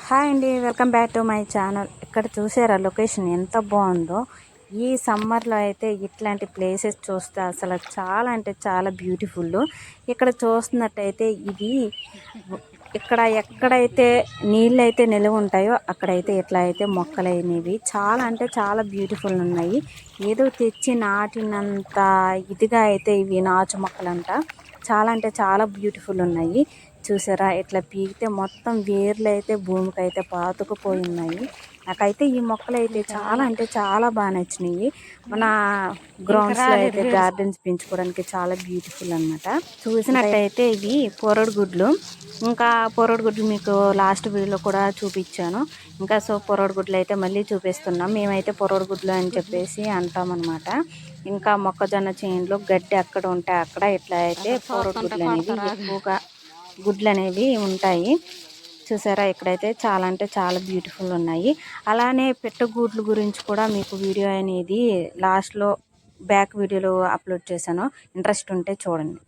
Hi అండి, welcome back to my channel. ఇక్కడ చూసారా లొకేషన్ ఎంత బాగుందో. ఈ సమ్మర్లో అయితే ఇట్లాంటి ప్లేసెస్ చూస్తే అసలు చాలా అంటే చాలా బ్యూటిఫుల్. ఇక్కడ చూస్తున్నట్టయితే ఇది ఇక్కడ ఎక్కడైతే నీళ్ళు అయితే నిలువ ఉంటాయో అక్కడైతే ఇట్లా అయితే మొక్కలు అయినవి చాలా అంటే చాలా బ్యూటిఫుల్ ఉన్నాయి. ఏదో తెచ్చి నాటినంత ఇదిగా అయితే ఇవి నాచు మొక్కలంట. చాలా అంటే చాలా బ్యూటిఫుల్ ఉన్నాయి. చూసారా ఇట్లా పీకితే మొత్తం వేర్లు అయితే భూమికి అయితే పాతుకుపోయి ఉన్నాయి. నాకైతే ఈ మొక్కలు అయితే చాలా అంటే చాలా బాగా నచ్చినాయి. మన గ్రౌండ్స్లో అయితే గార్డెన్స్ పెంచుకోవడానికి చాలా బ్యూటిఫుల్ అనమాట. చూసినట్టయితే ఇవి పొరడు గుడ్లు. ఇంకా పొరడు గుడ్లు మీకు లాస్ట్ వీడియోలో కూడా చూపించాను. ఇంకా సో పొరడు గుడ్లు అయితే మళ్ళీ చూపిస్తున్నాం. మేమైతే పొరడు గుడ్లు అని చెప్పేసి అంటామన్నమాట. ఇంకా మొక్కజొన్న చేనులో గడ్డి అక్కడ ఉంటే అక్కడ ఇట్లా అయితే పొరడు గుడ్లు అనేవి ఎక్కువగా గుడ్లు అనేవి ఉంటాయి. చూసారా ఇక్కడైతే చాలా అంటే చాలా బ్యూటిఫుల్ ఉన్నాయి. అలానే పెట్టగూడ్ల గురించి కూడా మీకు వీడియో అనేది లాస్ట్లో బ్యాక్ వీడియోలో అప్లోడ్ చేశాను. ఇంట్రెస్ట్ ఉంటే చూడండి.